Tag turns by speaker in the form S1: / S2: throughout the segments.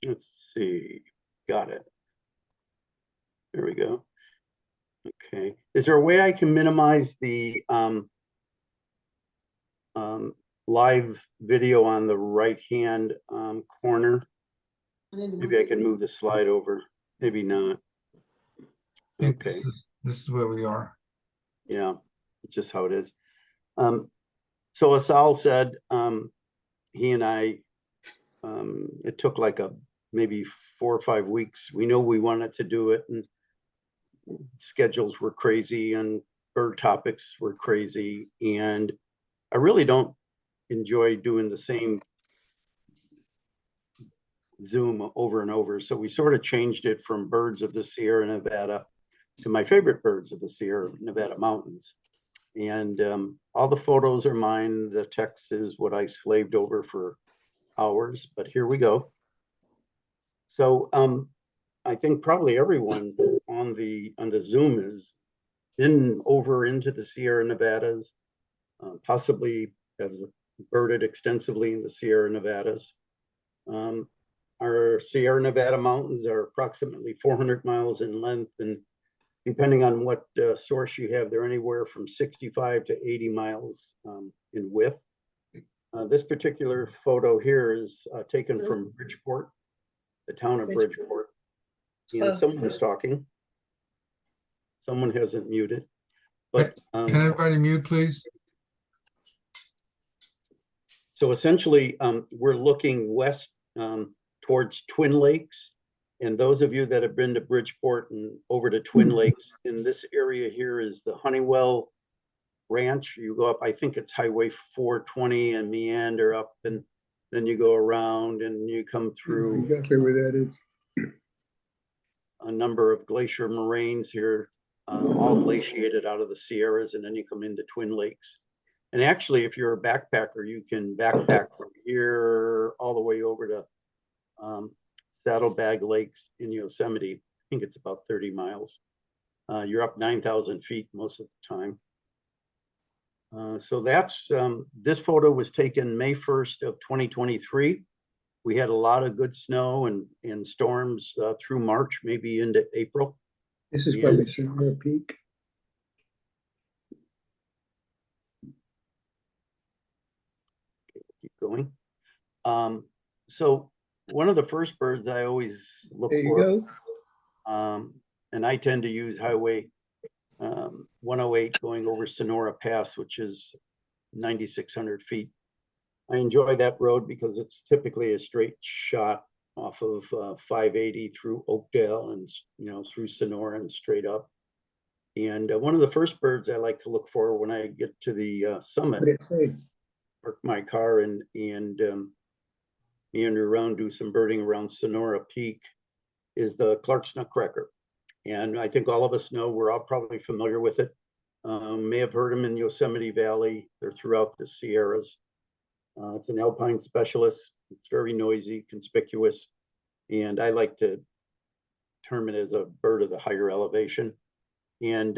S1: Let's see. Got it. There we go. Okay. Is there a way I can minimize the live video on the right-hand corner? Maybe I can move the slide over. Maybe not.
S2: I think
S1: Okay.
S2: this is where we are.
S1: Yeah, it's just how it is. So Asal said he and I, it took like maybe 4 or 5 weeks. We know we wanted to do it, and schedules were crazy and bird topics were crazy. And I really don't enjoy doing the same Zoom over and over. So we sort of changed it from birds of the Sierra Nevada to my favorite birds of the Sierra Nevada mountains. And all the photos are mine. The text is what I slaved over for hours, but here we go. So I think probably everyone on the Zoom has been over into the Sierra Nevadas, possibly has birded extensively in the Sierra Nevadas. Our Sierra Nevada mountains are approximately 400 miles in length, and depending on what source you have, they're anywhere from 65 to 80 miles in width. This particular photo here is taken from Bridgeport, the town of Bridgeport. And someone's talking. Someone hasn't muted. But
S2: can everybody mute, please?
S1: So essentially, we're looking west towards Twin Lakes. And those of you that have been to Bridgeport and over to Twin Lakes, in this area here is the Honeywell Ranch. You go up, I think it's Highway 420, and meander up, and then you go around and you come through.
S3: Exactly where that is.
S1: A number of glacier moraines here, all glaciated out of the Sierras, and then you come into Twin Lakes. And actually, if you're a backpacker, you can backpack from here all the way over to Saddlebag Lakes in Yosemite. I think it's about 30 miles. You're up 9,000 feet most of the time. So that's, this photo was taken May 1st of 2023. We had a lot of good snow and storms through March, maybe into April.
S3: This is probably Sonora Peak.
S1: Keep going. So one of the first birds I always look
S3: There you
S1: for,
S3: go.
S1: and I tend to use Highway 108 going over Sonora Pass, which is 9,600 feet. I enjoy that road because it's typically a straight shot off of 580 through Oakdale and through Sonora and straight up. And one of the first birds I like to look for when I get to the summit, park my car and meander around, do some birding around Sonora Peak, is the Clark's Nutcracker. And I think all of us know, we're all probably familiar with it. May have heard them in Yosemite Valley. They're throughout the Sierras. It's an alpine specialist. It's very noisy, conspicuous, and I like to term it as a bird of the higher elevation. And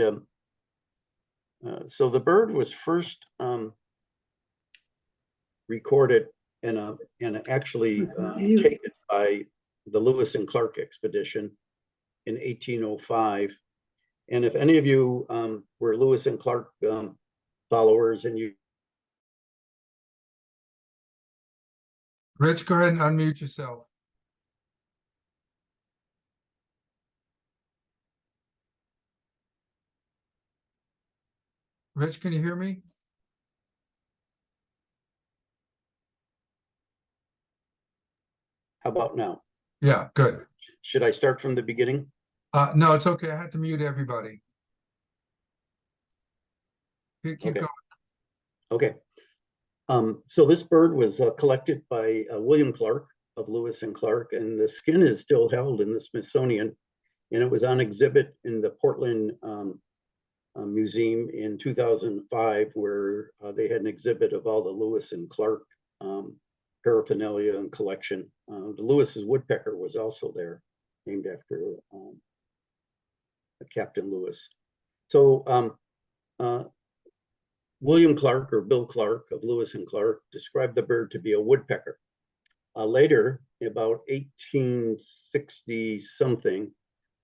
S1: so the bird was first recorded and actually taken by the Lewis and Clark expedition in 1805. And if any of you were Lewis and Clark followers, and you
S2: Rich, go ahead and unmute yourself. Rich, can you hear me?
S1: how about now?
S2: Yeah, good.
S1: Should I start from the beginning?
S2: No, it's okay. I had to mute everybody. Keep
S1: Okay.
S2: going.
S1: Okay. So this bird was collected by William Clark of Lewis and Clark, and the skin is still held in the Smithsonian, and it was on exhibit in the Portland Museum in 2005, where they had an exhibit of all the Lewis and Clark paraphernalia and collection. The Lewis's woodpecker was also there, named after Captain Lewis. So William Clark, or Bill Clark of Lewis and Clark, described the bird to be a woodpecker. Later, about 1860 something,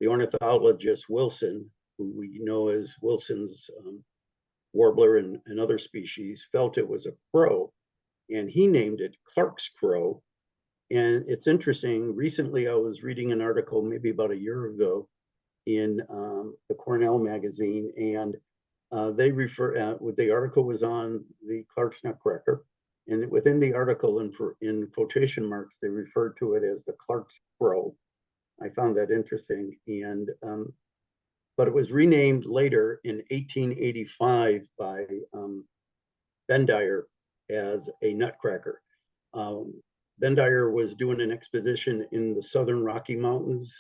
S1: the ornithologist Wilson, who we know as Wilson's warbler and other species, felt it was a crow, and he named it Clark's crow. And it's interesting, recently I was reading an article maybe about a year ago in the Cornell magazine, and they refer, the article was on the Clark's nutcracker, and within the article, in quotation marks, they referred to it as the Clark's crow. I found that interesting, and but it was renamed later in 1885 by Ben Dyer as a nutcracker. Ben Dyer was doing an expedition in the southern Rocky Mountains,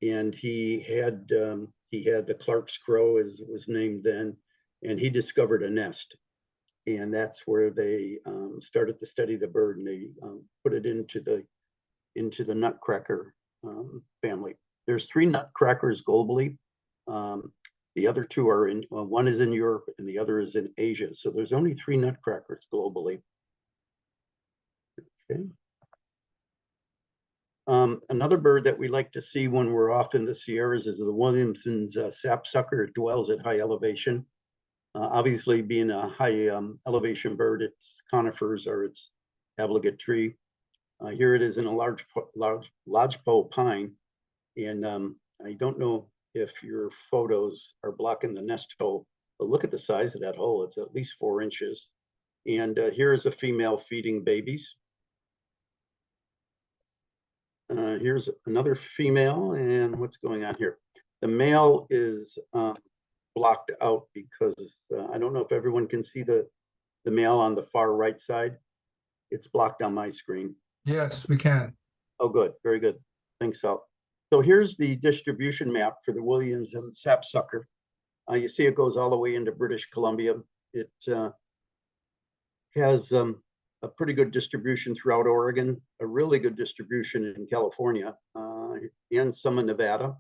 S1: and he had the Clark's crow, as it was named then, and he discovered a nest, and that's where they started to study the bird, and they put it into the nutcracker family. There's 3 nutcrackers globally. The other 2 are in, one is in Europe and the other is in Asia. So there's only 3 nutcrackers globally. Okay. Another bird that we like to see when we're off in the Sierras is the Williamson's sapsucker. It dwells at high elevation. Obviously, being a high elevation bird, its conifers are its obligate tree. Here it is in a large lodgepole pine, and I don't know if your photos are blocking the nest hole, but look at the size of that hole. It's at least 4 inches. And here is a female feeding babies. Here's another female, and what's going on here? The male is blocked out because I don't know if everyone can see the male on the far right side. It's blocked on my screen.
S2: Yes, we can.
S1: Oh, good. Very good. Thanks, Sal. So here's the distribution map for the Williams and sapsucker. You see it goes all the way into British Columbia. It has a pretty good distribution throughout Oregon, a really good distribution in California, and some in Nevada.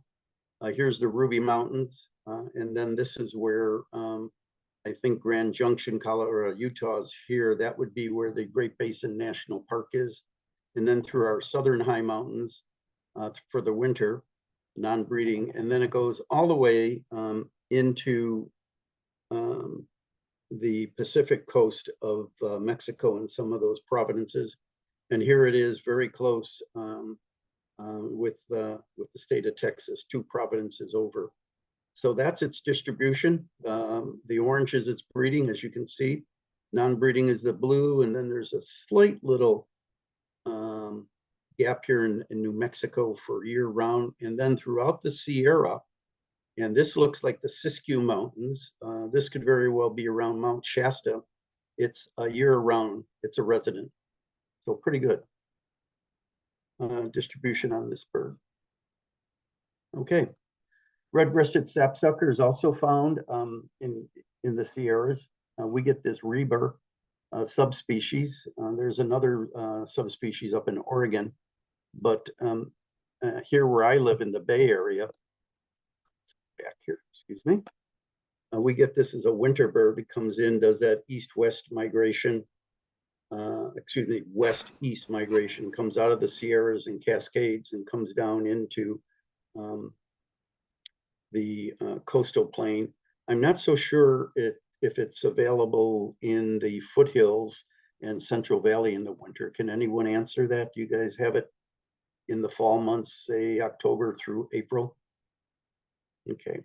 S1: Here's the Ruby Mountains, and then this is where I think Grand Junction, Colorado, Utah is here. That would be where the Great Basin National Park is. And then through our southern high mountains for the winter, non-breeding. And then it goes all the way into the Pacific coast of Mexico and some of those provinces. And here it is very close with the state of Texas, 2 provinces over. So that's its distribution. The orange is its breeding, as you can see. Non-breeding is the blue, and then there's a slight little gap here in New Mexico for year-round. And then throughout the Sierra, and this looks like the Siskiyou Mountains. This could very well be around Mount Shasta. It's a year-round. It's a resident. So pretty good distribution on this bird. Okay. Red-breasted sapsucker is also found in the Sierras. We get this Reber subspecies. There's another subspecies up in Oregon, but here where I live in the Bay Area, back here, excuse me, we get this as a winter bird. It comes in, does that east-west migration, west-east migration, comes out of the Sierras and Cascades and comes down into the coastal plain. I'm not so sure if it's available in the foothills and Central Valley in the winter. Can anyone answer that? Do you guys have it in the fall months, say October through April? Okay.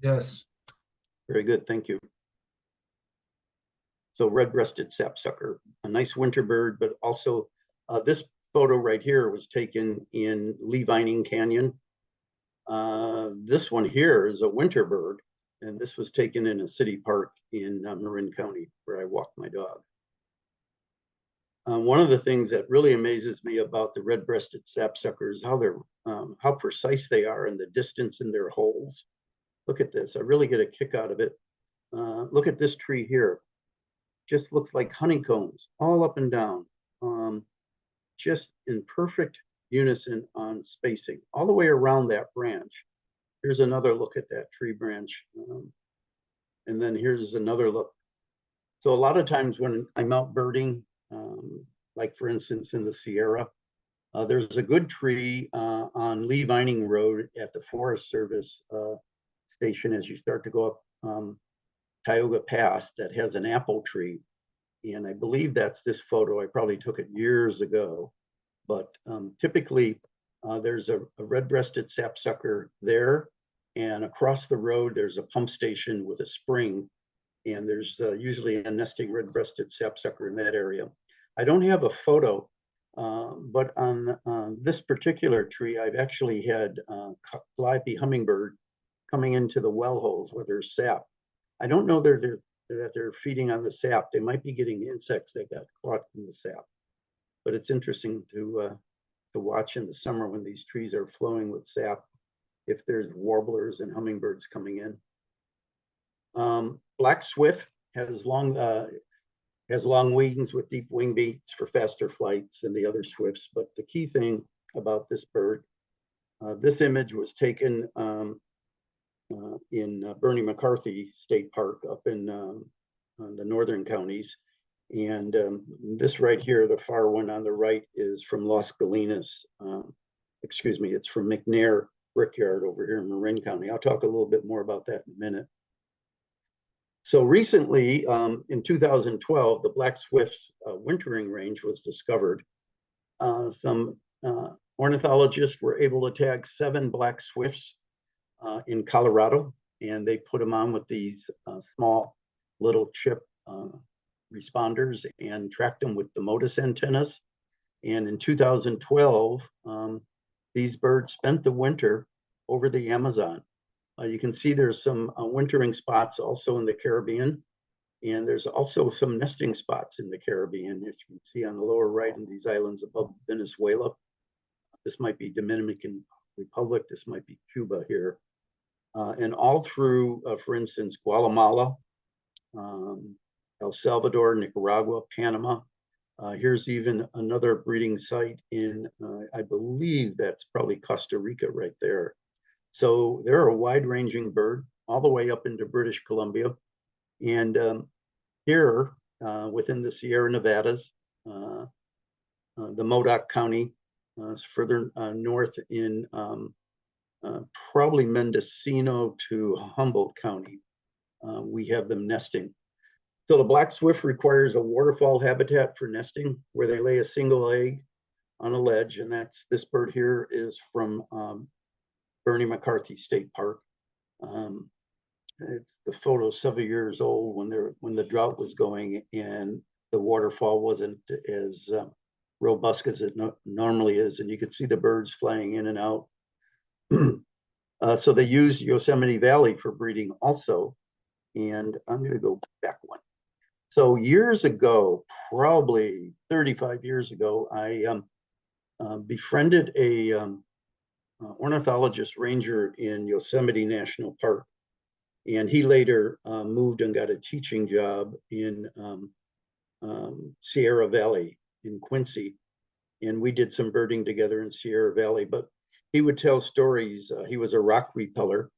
S2: Yes.
S1: Very good. Thank you. So red-breasted sapsucker, a nice winter bird, but also this photo right here was taken in Levining Canyon. This one here is a winter bird, and this was taken in a city park in Marin County where I walk my dog. One of the things that really amazes me about the red-breasted sapsucker is how precise they are in the distance in their holes. Look at this. I really get a kick out of it. Look at this tree here. Just looks like honeycombs all up and down. Just in perfect unison on spacing all the way around that branch. Here's another look at that tree branch. And then here's another look. So a lot of times when I'm out birding, like for instance in the Sierra. There's a good tree on Lee Vining Road at the Forest Service station as you start to go up Tioga Pass that has an apple tree. And I believe that's this photo. I probably took it years ago. But typically there's a red-breasted sapsucker there. And across the road, there's a pump station with a spring. And there's usually a nesting red-breasted sapsucker in that area. I don't have a photo, but on this particular tree, I've actually had calliope hummingbird coming into the well holes where there's sap. I don't know that they're feeding on the sap. They might be getting insects that got caught in the sap. But it's interesting to watch in the summer when these trees are flowing with sap, if there's warblers and hummingbirds coming in. Black swift has long wings with deep wing beats for faster flights than the other swifts. But the key thing about this bird, this image was taken in Bernie McCarthy State Park up in the northern counties. And this right here, the far one on the right, is from Las Galinas. Excuse me, it's from McNair Brickyard over here in Marin County. I'll talk a little bit more about that in a minute. So recently, in 2012, the Black Swift wintering range was discovered. Some ornithologists were able to tag 7 Black Swifts in Colorado, and they put them on with these small little chip responders and tracked them with the Modus antennas. And in 2012, these birds spent the winter over the Amazon. You can see there's some wintering spots also in the Caribbean, and there's also some nesting spots in the Caribbean, as you can see on the lower right in these islands above Venezuela. This might be Dominican Republic, this might be Cuba here. And all through, for instance, Guatemala, El Salvador, Nicaragua, Panama. Here's even another breeding site in, I believe that's probably Costa Rica right there. So they're a wide-ranging bird all the way up into British Columbia. And here within the Sierra Nevadas, the Modoc County, further north in probably Mendocino to Humboldt County, we have them nesting. So the Black Swift requires a waterfall habitat for nesting where they lay a single egg on a ledge. And that's, this bird here is from Bernie McCarthy State Park. It's the photo several years old when the drought was going and the waterfall wasn't as robust as it normally is, and you could see the birds flying in and out. So they use Yosemite Valley for breeding also, and I'm going to go back one. So years ago, probably 35 years ago, I befriended a ornithologist ranger in Yosemite National Park. And he later moved and got a teaching job in Sierra Valley in Quincy. And we did some birding together in Sierra Valley, but he would tell stories. He was a rock repeller.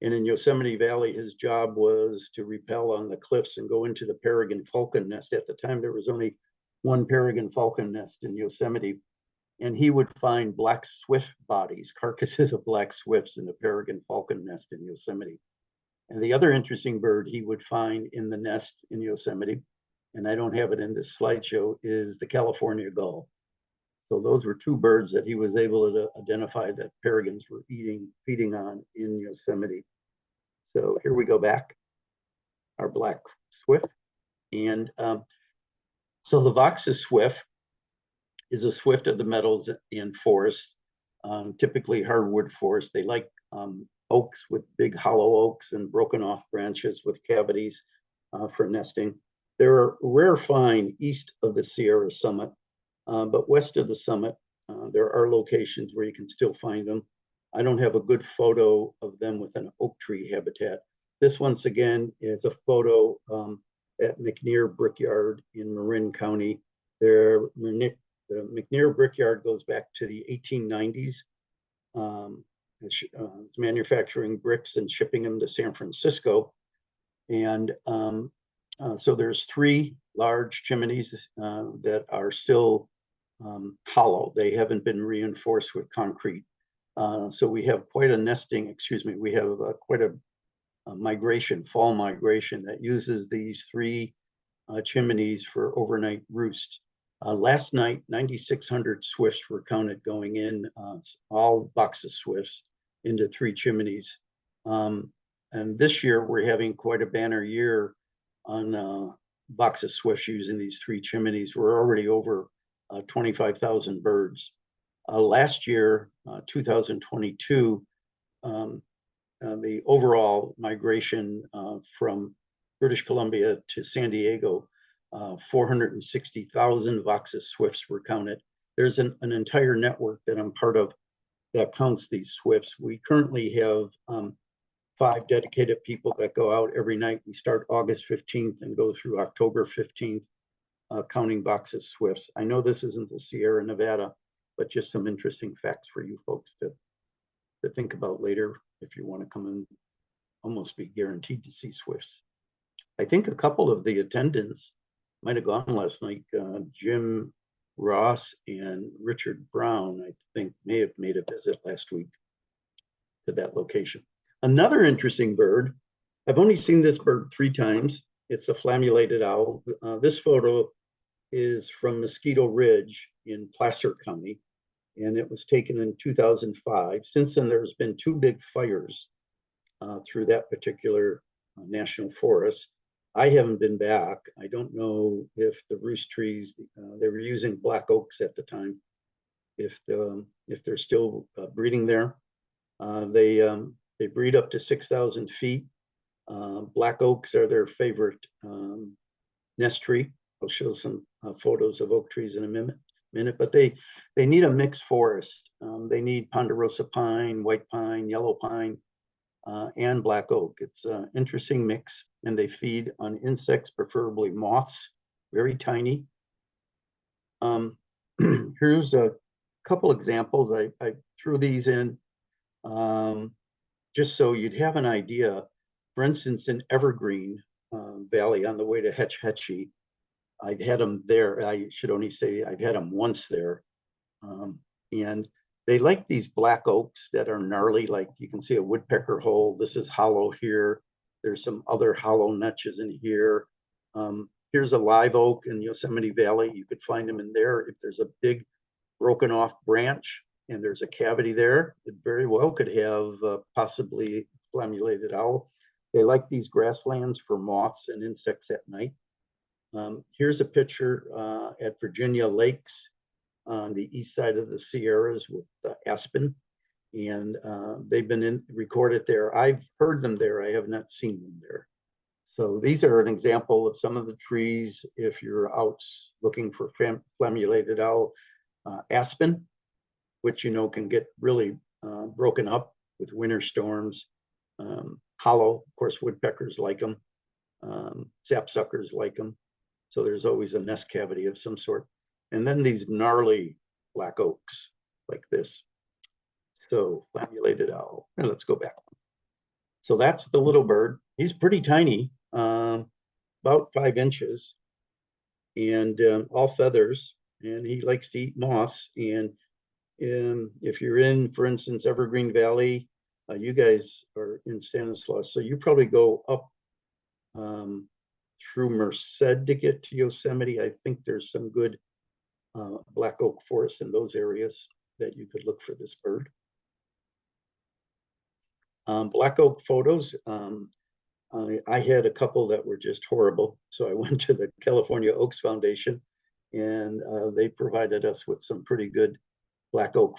S1: And in Yosemite Valley, his job was to repel on the cliffs and go into the peregrine falcon nest. At the time, there was only one peregrine falcon nest in Yosemite. And he would find black swift bodies, carcasses of black swifts in the peregrine falcon nest in Yosemite. And the other interesting bird he would find in the nest in Yosemite, and I don't have it in this slideshow, is the California gull. So those were 2 birds that he was able to identify that peregrines were feeding on in Yosemite. So here we go back, our black swift. And so the Voxus swift is a swift of the meadows and forest, typically hardwood forest. They like oaks with big hollow oaks and broken off branches with cavities for nesting. They're a rare find east of the Sierra summit, but west of the summit, there are locations where you can still find them. I don't have a good photo of them with an oak tree habitat. This once again is a photo at McNair Brickyard in Marin County. The McNair Brickyard goes back to the 1890s. It's manufacturing bricks and shipping them to San Francisco. And so there's 3 large chimneys that are still hollow. They haven't been reinforced with concrete. So we have quite a nesting, excuse me, we have quite a migration, fall migration that uses these three chimneys for overnight roost. Last night, 9,600 swifts were counted going in, all boxes swifts into three chimneys. And this year we're having quite a banner year on boxes swifts using these three chimneys. We're already over 25,000 birds. Last year, 2022, the overall migration from British Columbia to San Diego, 460,000 Voxus swifts were counted. There's an entire network that I'm part of that counts these swifts. We currently have 5 dedicated people that go out every night. We start August 15th and go through October 15th, counting Voxus swifts. I know this isn't the Sierra Nevada, but just some interesting facts for you folks to think about later if you want to come and almost be guaranteed to see swifts. I think a couple of the attendants might have gone last night. Jim Ross and Richard Brown, I think, may have made a visit last week to that location. Another interesting bird, I've only seen this bird 3 times. It's a flammulated owl. This photo is from Mosquito Ridge in Placer County, and it was taken in 2005. Since then, there's been 2 big fires through that particular national forest. I haven't been back. I don't know if the roost trees, they were using black oaks at the time, if they're still breeding there. They breed up to 6,000 feet. Black oaks are their favorite nest tree. I'll show some photos of oak trees in a minute, but they need a mixed forest. They need ponderosa pine, white pine, yellow pine, and black oak. It's an interesting mix, and they feed on insects, preferably moths, very tiny. Here's a couple examples. I threw these in just so you'd have an idea. For instance, in Evergreen Valley on the way to Hetch Hetchy, I've had them there. I should only say I've had them once there. And they like these black oaks that are gnarly, like you can see a woodpecker hole. This is hollow here. There's some other hollow niches in here. Here's a live oak in Yosemite Valley. You could find them in there. If there's a big broken off branch and there's a cavity there, it very well could have possibly flammulated owl. They like these grasslands for moths and insects at night. Here's a picture at Virginia Lakes on the east side of the Sierras with aspen, and they've been recorded there. I've heard them there. I have not seen them there. So these are an example of some of the trees if you're out looking for flammulated owl. Aspen, which can get really broken up with winter storms. Hollow, of course, woodpeckers like them. Sapsuckers like them. So there's always a nest cavity of some sort. And then these gnarly black oaks like this. So flammulated owl. And let's go back. So that's the little bird. He's pretty tiny, about 5 inches, and all feathers. And he likes to eat moths. And if you're in, for instance, Evergreen Valley, you guys are in Stanislaus, so you probably go up through Merced to get to Yosemite. I think there's some good black oak forests in those areas that you could look for this bird. Black oak photos. I had a couple that were just horrible, so I went to the California Oaks Foundation, and they provided us with some pretty good black oak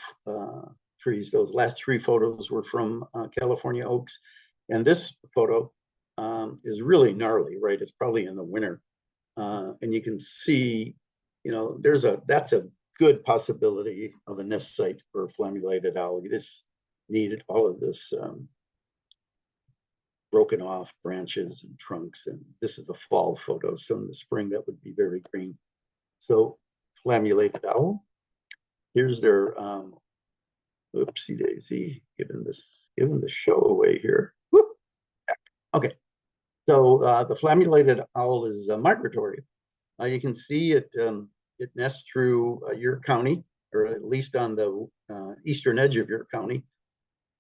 S1: trees. Those last 3 photos were from California oaks, and this photo is really gnarly, right? It's probably in the winter, and you can see, that's a good possibility of a nest site for a flammulated owl. You just need all of this broken off branches and trunks, and this is a fall photo, so in the spring that would be very green. So flammulated owl. Here's their oopsie daisy, giving the show away here. Whoop. Okay, so the flammulated owl is migratory. You can see it nests through York County, or at least on the eastern edge of York County.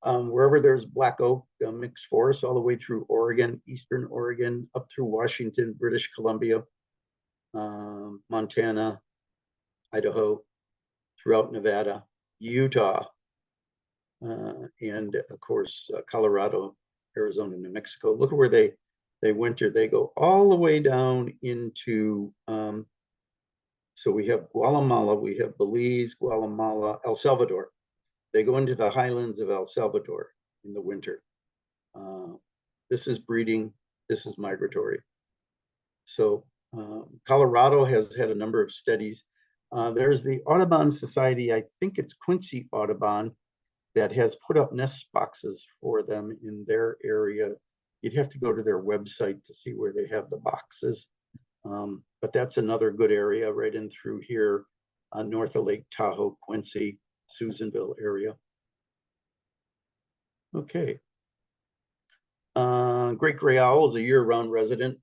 S1: Wherever there's black oak mixed forest, all the way through Oregon, eastern Oregon, up through Washington, British Columbia, Montana, Idaho, throughout Nevada, Utah, and of course Colorado, Arizona, New Mexico. Look at where they winter. They go all the way down into so we have Guatemala, we have Belize, Guatemala, El Salvador. They go into the highlands of El Salvador in the winter. This is breeding, this is migratory. So Colorado has had a number of studies. There's the Audubon Society, I think it's Quincy Audubon, that has put up nest boxes for them in their area. You'd have to go to their website to see where they have the boxes. But that's another good area right in through here, north of Lake Tahoe, Quincy, Susanville area. Okay. Great gray owl is a year-round resident.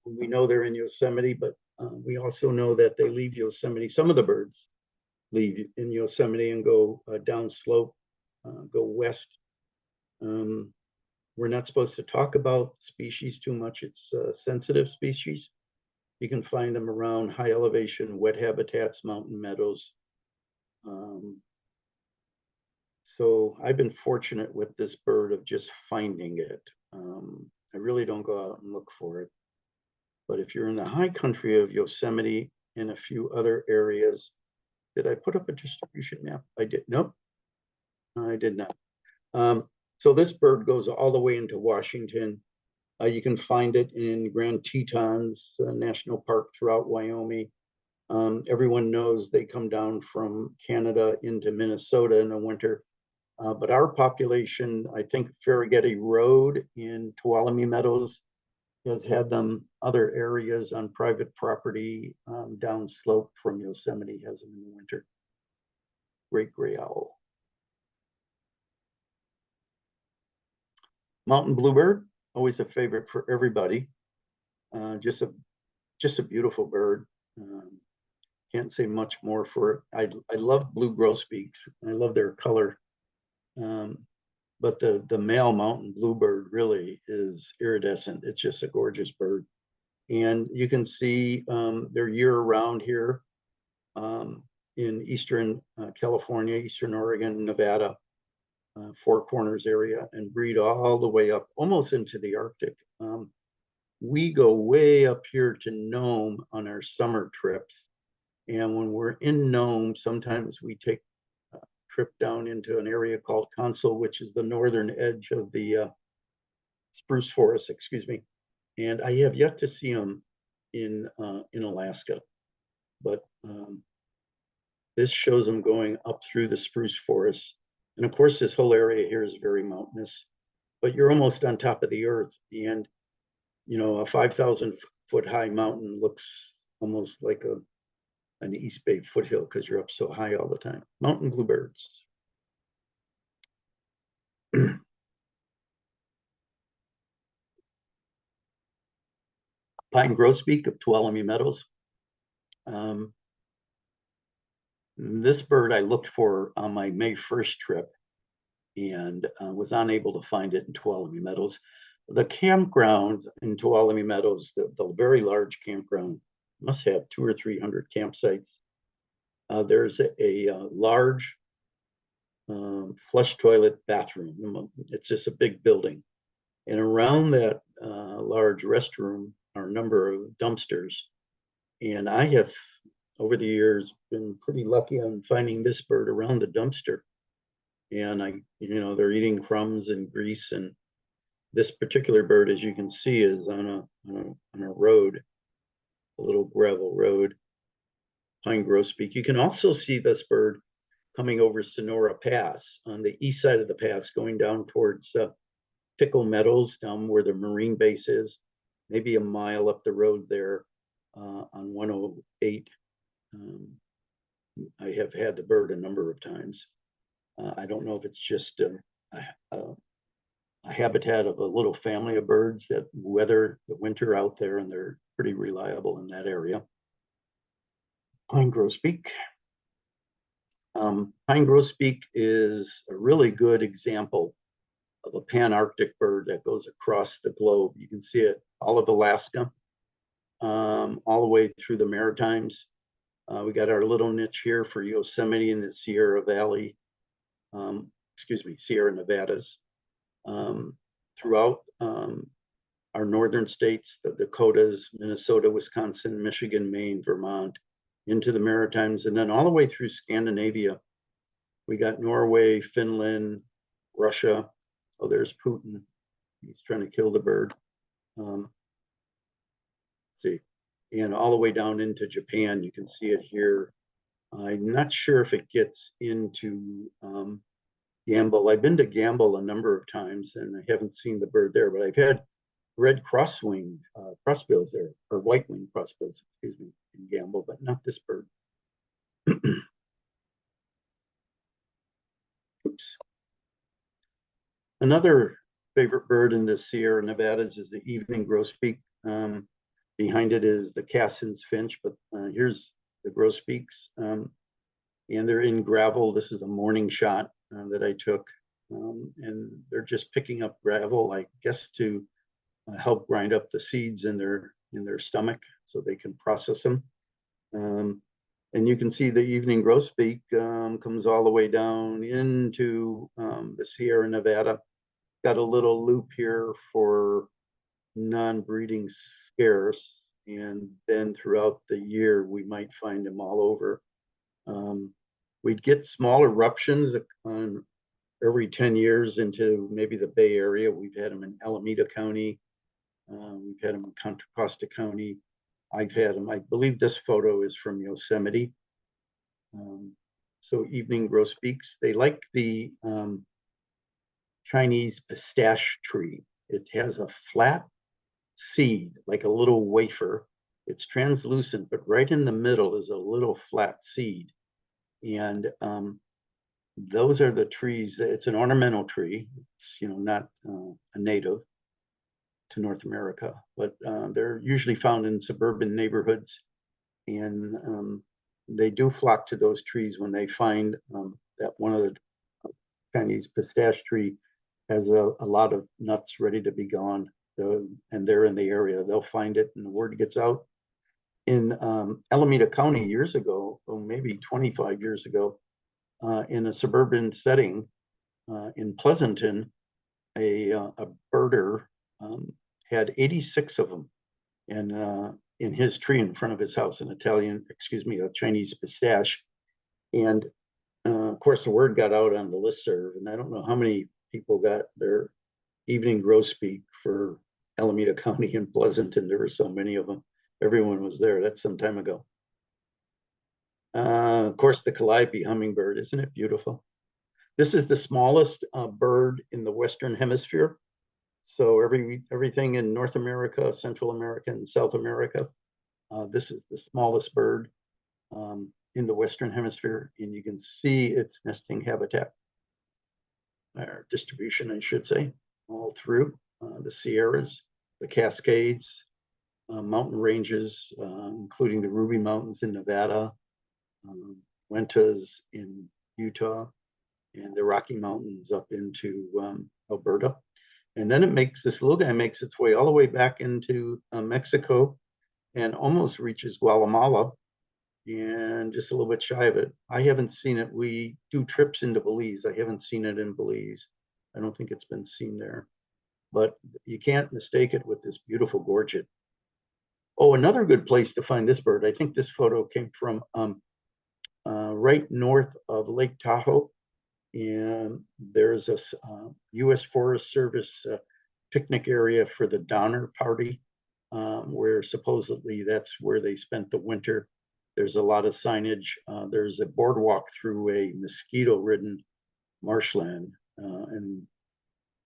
S1: We know they're in Yosemite, but we also know that they leave Yosemite. Some of the birds leave in Yosemite and go down slope, go west. We're not supposed to talk about species too much. It's a sensitive species. You can find them around high elevation, wet habitats, mountain meadows. So I've been fortunate with this bird of just finding it. I really don't go out and look for it. But if you're in the high country of Yosemite and a few other areas, did I put up a distribution map? I did. Nope, I did not. So this bird goes all the way into Washington. You can find it in Grand Tetons National Park throughout Wyoming. Everyone knows they come down from Canada into Minnesota in the winter. But our population, I think Farragetty Road in Tuolumne Meadows has had them. Other areas on private property down slope from Yosemite has them in the winter. Great gray owl. Mountain bluebird, always a favorite for everybody. Just a beautiful bird. Can't say much more for it. I love blue grosbeaks. I love their color. But the male mountain bluebird really is iridescent. It's just a gorgeous bird. And you can see they're year-round here in eastern California, eastern Oregon, Nevada, Four Corners area, and breed all the way up almost into the Arctic. We go way up here to Nome on our summer trips. And when we're in Nome, sometimes we take a trip down into an area called Consul, which is the northern edge of the spruce forest, excuse me. And I have yet to see them in Alaska, but this shows them going up through the spruce forest. And of course, this whole area here is very mountainous, but you're almost on top of the earth. And, you know, a 5,000 foot high mountain looks almost like an East Bay foothill because you're up so high all the time. Mountain bluebirds. Pine grosbeak of Tuolumne Meadows. This bird I looked for on my May 1st trip and was unable to find it in Tuolumne Meadows. The campground in Tuolumne Meadows, the very large campground, must have 200 or 300 campsites. There's a large flush toilet bathroom. It's just a big building. And around that large restroom are a number of dumpsters. And I have, over the years, been pretty lucky on finding this bird around the dumpster. And they're eating crumbs and grease. And this particular bird, as you can see, is on a road, a little gravel road, pine grosbeak. You can also see this bird coming over Sonora Pass on the east side of the pass, going down towards Pickle Meadows, down where the Marine base is, maybe a mile up the road there on 108. I have had the bird a number of times. I don't know if it's just a habitat of a little family of birds that weather the winter out there, and they're pretty reliable in that area. Pine grosbeak. Pine grosbeak is a really good example of a pan-Arctic bird that goes across the globe. You can see it all of Alaska, all the way through the Maritimes. We got our little niche here for Yosemite and the Sierra Valley, Sierra Nevadas. Throughout our northern states, the Dakotas, Minnesota, Wisconsin, Michigan, Maine, Vermont, into the Maritimes, and then all the way through Scandinavia. We got Norway, Finland, Russia. Oh, there's Putin. He's trying to kill the bird. See, and all the way down into Japan. You can see it here. I'm not sure if it gets into Gamble. I've been to Gamble a number of times, and I haven't seen the bird there, but I've had red cross-winged crossbills there, or white-winged crossbills, excuse me, in Gamble, but not this bird. Oops. Another favorite bird in the Sierra Nevadas is the evening grosbeak. Behind it is the Cassin's finch, but here's the grosbeaks, and they're in gravel. This is a morning shot that I took, and they're just picking up gravel, I guess, to help grind up the seeds in their stomach so they can process them. And you can see the evening grosbeak comes all the way down into the Sierra Nevada. Got a little loop here for non-breeding scarce, and then throughout the year we might find them all over. We'd get small eruptions on every 10 years into maybe the Bay Area. We've had them in Alameda County. We've had them in Contra Costa County. I've had them, I believe this photo is from Yosemite. So evening grosbeaks, they like the Chinese pistache tree. It has a flat seed, like a little wafer. It's translucent, but right in the middle is a little flat seed. And those are the trees. It's an ornamental tree. It's, you know, not a native to North America, but they're usually found in suburban neighborhoods, and they do flock to those trees when they find that one of the Chinese pistache tree has a lot of nuts ready to be gone, and they're in the area. They'll find it, and the word gets out. In Alameda County years ago, or maybe 25 years ago, in a suburban setting in Pleasanton, a birder had 86 of them, and in his tree in front of his house, a Chinese pistache. And of course, the word got out on the listserv, and I don't know how many people got their evening grosbeak for Alameda County and Pleasanton. There were so many of them. Everyone was there. That's some time ago. Of course, the calliope hummingbird. Isn't it beautiful? This is the smallest bird in the Western Hemisphere. So everything in North America, Central America, and South America, this is the smallest bird in the Western Hemisphere, and you can see its nesting habitat, or distribution, I should say, all through the Sierras, the Cascades, mountain ranges, including the Ruby Mountains in Nevada, Uintas in Utah, and the Rocky Mountains up into Alberta. And then this little guy makes its way all the way back into Mexico and almost reaches Guatemala, and just a little bit shy of it. I haven't seen it. We do trips into Belize. I haven't seen it in Belize. I don't think it's been seen there, but you can't mistake it with this beautiful gorget. Oh, another good place to find this bird. I think this photo came from right north of Lake Tahoe. And there's a U.S. Forest Service picnic area for the Donner Party, where supposedly that's where they spent the winter. There's a lot of signage. There's a boardwalk through a mosquito-ridden marshland, and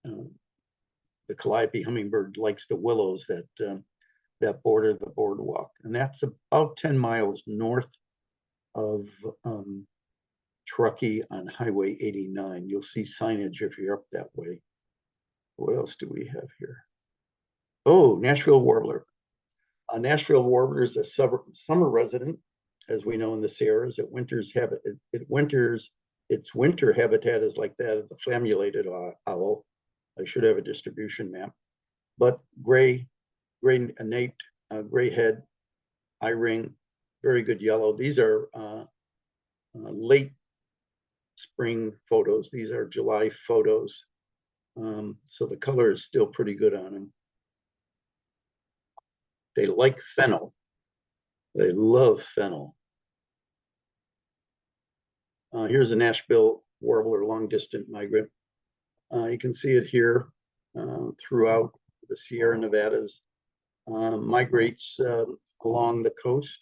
S1: the calliope hummingbird likes the willows that border the boardwalk, and that's about 10 miles north of Truckee on Highway 89. You'll see signage if you're up that way. What else do we have here? Oh, Nashville warbler. Nashville warbler is a summer resident. as we know in the Sierras, it winters its winter habitat is like that of the flammulated owl. I should have a distribution map, but gray nape, gray head, eye ring, very good yellow. These are late spring photos. These are July photos. So the color is still pretty good on them. They like fennel. They love fennel. Here's a Nashville warbler, long-distant migrant. You can see it here throughout the Sierra Nevadas. Migrates along the coast.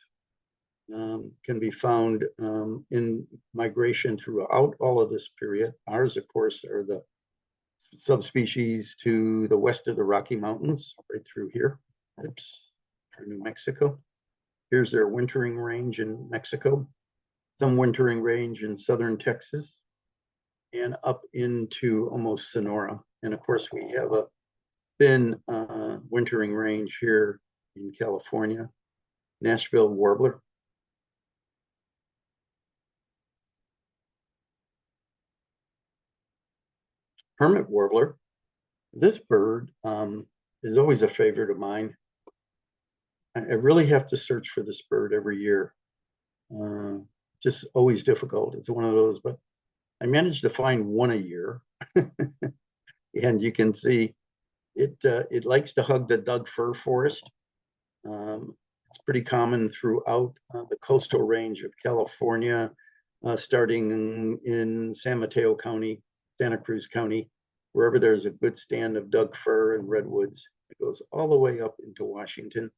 S1: Can be found in migration throughout all of this period. Ours, of course, are the subspecies to the west of the Rocky Mountains, right through here. Oops, through New Mexico. Here's their wintering range in Mexico, some wintering range in southern Texas, and up into almost Sonora. And of course, we have a thin wintering range here in California. Nashville warbler. Hermit warbler. This bird is always a favorite of mine. I really have to search for this bird every year. Just always difficult. It's one of those, but I managed to find one a year. And you can see it likes to hug the Doug fir forest. It's pretty common throughout the coastal range of California, starting in San Mateo County, Santa Cruz County, wherever there's a good stand of Doug fir and redwoods. It goes all the way up into Washington.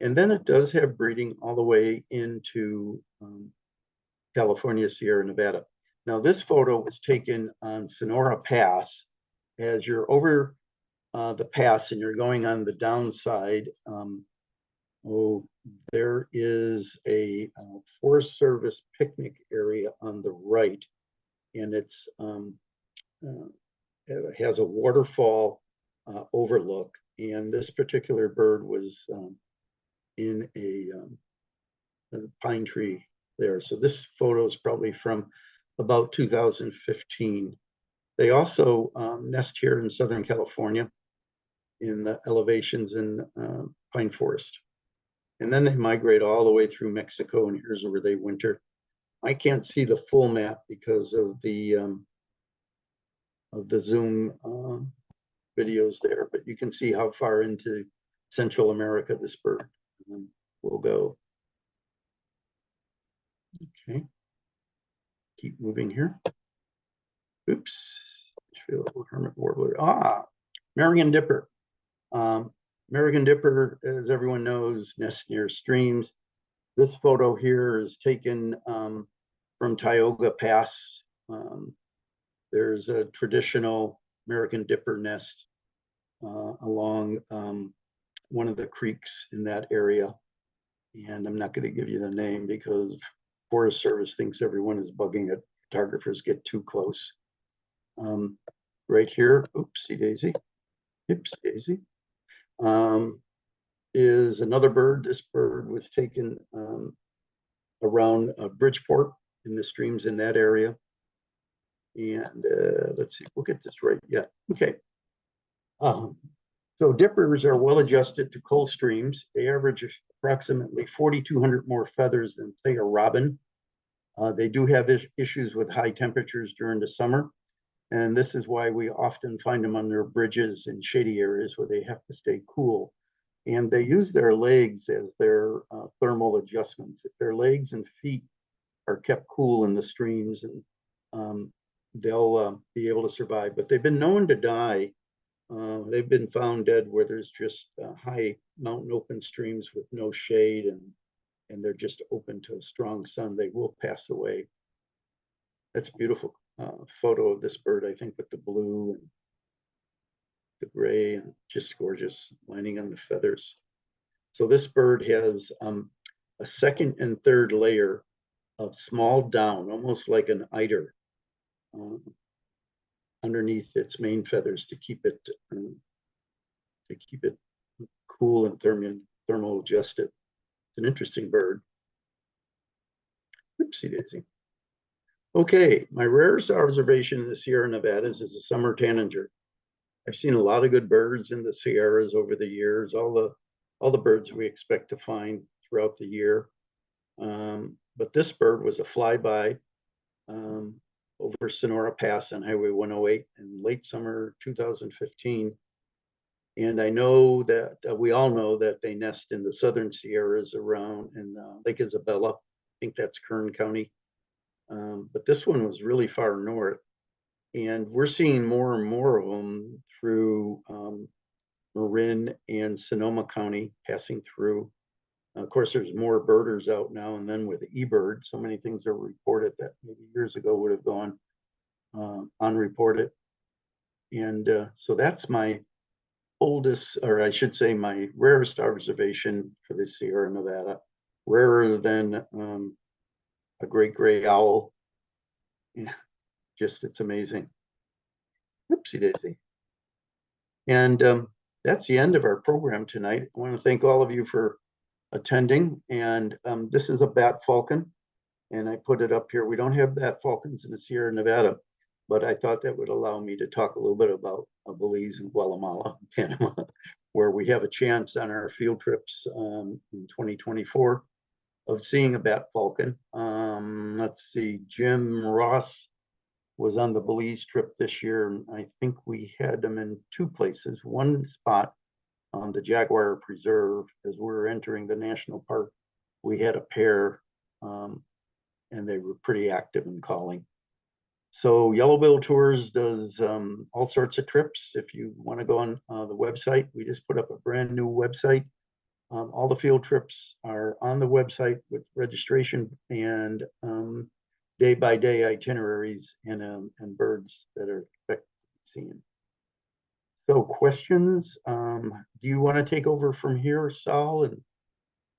S1: And then it does have breeding all the way into California, Sierra Nevada. Now, this photo was taken on Sonora Pass. As you're over the pass and you're going on the downside, there is a Forest Service picnic area on the right, and it has a waterfall overlook. And this particular bird was in a pine tree there. So this photo is probably from about 2015. They also nest here in Southern California in the elevations in pine forest. And then they migrate all the way through Mexico, and here's where they winter. I can't see the full map because of the Zoom videos there, but you can see how far into Central America this bird will go. Okay, keep moving here. Oops, hermit warbler. American dipper. American dipper, as everyone knows, nests near streams. This photo here is taken from Tioga Pass. There's a traditional American dipper nest along one of the creeks in that area. And I'm not going to give you the name because Forest Service thinks everyone is bugging it. Photographers get too close. Right here, oopsie daisy, is another bird. This bird was taken around Bridgeport in the streams in that area. And let's see, we'll get this right. Yeah, okay. So dippers are well adjusted to cold streams. They average approximately 4,200 more feathers than, say, a robin. They do have issues with high temperatures during the summer. And this is why we often find them on their bridges in shady areas where they have to stay cool. And they use their legs as their thermal adjustments. If their legs and feet are kept cool in the streams, and they'll be able to survive. But they've been known to die. They've been found dead where there's just high mountain open streams with no shade, and they're just open to a strong sun. They will pass away. That's a beautiful photo of this bird, I think, with the blue and the gray, and just gorgeous lining on the feathers. So this bird has a second and third layer of small down, almost like an eider, underneath its main feathers to keep it cool and thermal adjusted. It's an interesting bird. Oopsie daisy. Okay, my rarest observation in the Sierra Nevadas is a summer tanager. I've seen a lot of good birds in the Sierras over the years, all the birds we expect to find throughout the year. But this bird was a flyby over Sonora Pass on Highway 108 in late summer 2015. And I know that we all know that they nest in the southern Sierras around in Lake Isabella. I think that's Kern County. But this one was really far north. And we're seeing more and more of them through Marin and Sonoma County passing through. Of course, there's more birders out now, and then with eBird, so many things are reported that maybe years ago would have gone unreported. And so that's my oldest, or I should say my rarest observation for the Sierra Nevada, rarer than a great gray owl. Yeah, just it's amazing. Oopsie daisy. And that's the end of our program tonight. I want to thank all of you for attending. And this is a bat falcon, and I put it up here. We don't have bat falcons in the Sierra Nevada, but I thought that would allow me to talk a little bit about Belize and Guatemala, Panama, where we have a chance on our field trips in 2024 of seeing a bat falcon. Let's see, Jim Ross was on the Belize trip this year, and I think we had them in two places. One spot on the Jaguar Preserve, as we were entering the national park, we had a pair, and they were pretty active in calling. So Yellowbill Tours does all sorts of trips. If you want to go on the website, we just put up a brand new website. All the field trips are on the website with registration and day-by-day itineraries and birds that are expected to be seen. So questions, do you want to take over from here, Sal,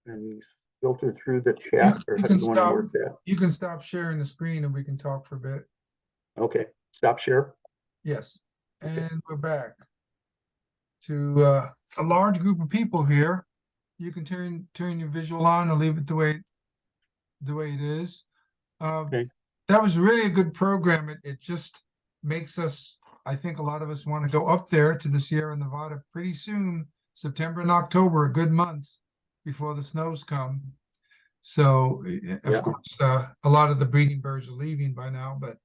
S1: and filter through the chat, or how do you want to work that?
S2: You can stop sharing the screen and we can talk for a bit.
S1: Okay, stop share.
S2: Yes, and we're back to a large group of people here. You can turn your visual on or leave it the way it is.
S1: Okay.
S2: That was really a good program. It just makes us, I think a lot of us want to go up there to the Sierra Nevada pretty soon. September and October are good months before the snows come. So of course, a lot of the breeding birds are leaving by now, but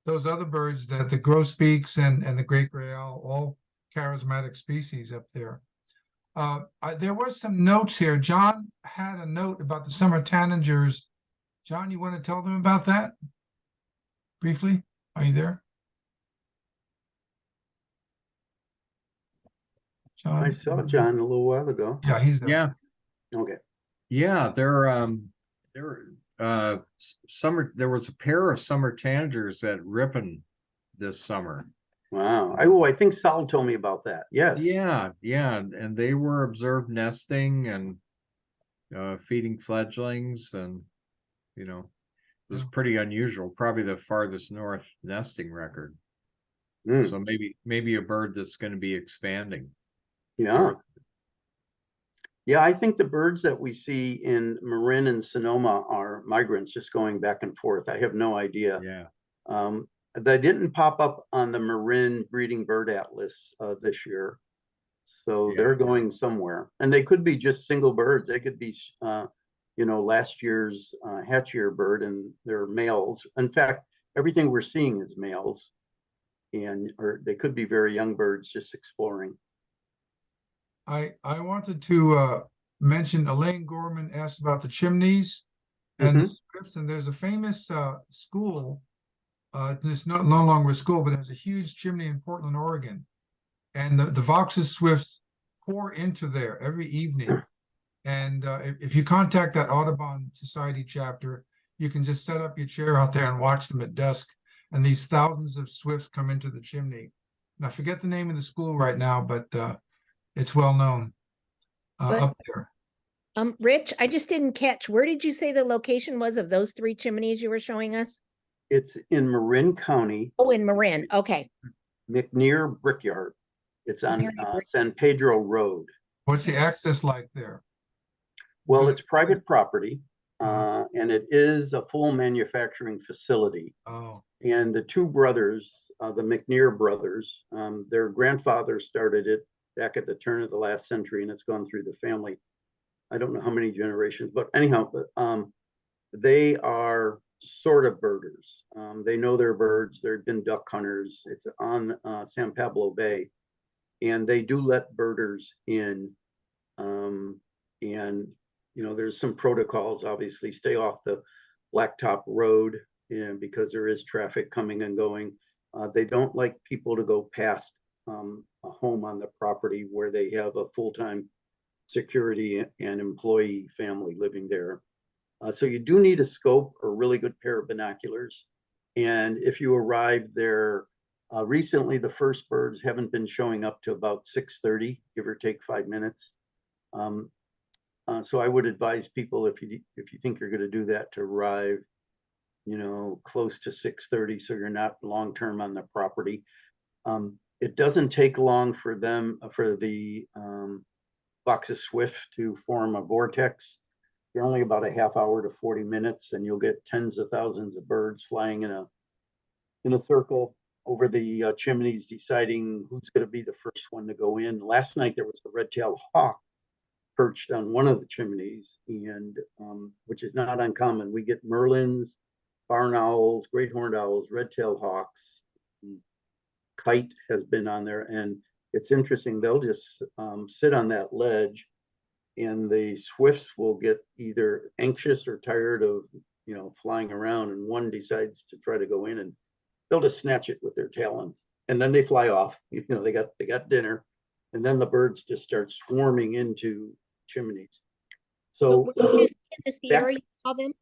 S2: those other birds, the grosbeaks and the great gray owl, all charismatic species up there. There were some notes here. John had a note about the summer tanagers. John, you want to tell them about that briefly? Are you there? John?
S1: I saw John a little while ago.
S2: Yeah, he's there.
S4: Yeah,
S1: Okay.
S4: yeah. There was a pair of summer tanagers at Ripon this summer.
S1: Wow. I think Sal told me about that. Yes.
S4: Yeah, and they were observed nesting and feeding fledglings, and it was pretty unusual. Probably the farthest north nesting record.
S1: Mm.
S4: So maybe a bird that's going to be expanding.
S1: Yeah. Yeah, I think the birds that we see in Marin and Sonoma are migrants just going back and forth. I have no idea.
S4: Yeah.
S1: They didn't pop up on the Marin breeding bird atlas this year. So they're going somewhere. And they could be just single birds. They could be, last year's hatch year bird, and they're males. In fact, everything we're seeing is males. Or they could be very young birds just exploring.
S2: I wanted to mention Elaine Gorman asked about the chimneys and the swifts, and there's a famous school. It's no longer a school, but it has a huge chimney in Portland, Oregon, and the Vox's swifts pour into there every evening. And if you contact that Audubon Society chapter, you can just set up your chair out there and watch them at dusk. And these thousands of swifts come into the chimney. And I forget the name of the school right now, but it's well known up there.
S5: Rich, I just didn't catch. Where did you say the location was of those three chimneys you were showing us?
S1: It's in Marin County.
S5: Oh, in Marin. Okay.
S1: McNear Brickyard. It's on San Pedro Road.
S2: What's the access like there?
S1: Well, it's private property. and it is a full manufacturing facility.
S2: Oh,
S1: And the two brothers, the McNear brothers, their grandfather started it back at the turn of the last century, and it's gone through the family. I don't know how many generations, but anyhow, they are sort of birders. They know their birds. They've been duck hunters. It's on San Pablo Bay, and they do let birders in. And there's some protocols. Obviously, stay off the Blacktop Road, and because there is traffic coming and going. They don't like people to go past a home on the property where they have a full-time security and employee family living there. So you do need a scope or a really good pair of binoculars. And if you arrive there, recently the first birds haven't been showing up to about 6:30, give or take 5 minutes. So I would advise people, if you think you're going to do that, to arrive close to 6:30, so you're not long-term on the property. It doesn't take long for the box of swift to form a vortex. You're only about a half hour to 40 minutes, and you'll get tens of thousands of birds flying in a circle over the chimneys, deciding who's going to be the first one to go in. Last night there was a red-tailed hawk perched on one of the chimneys, and which is not uncommon. We get merlins, barn owls, great horned owls, red-tailed hawks. Kite has been on there, and it's interesting. They'll just sit on that ledge, and the swifts will get either anxious or tired of flying around, and one decides to try to go in, and they'll just snatch it with their talons, and then they fly off. They got dinner, and then the birds just start swarming into chimneys.
S5: So
S1: So
S5: were you in the Sierra, you saw them?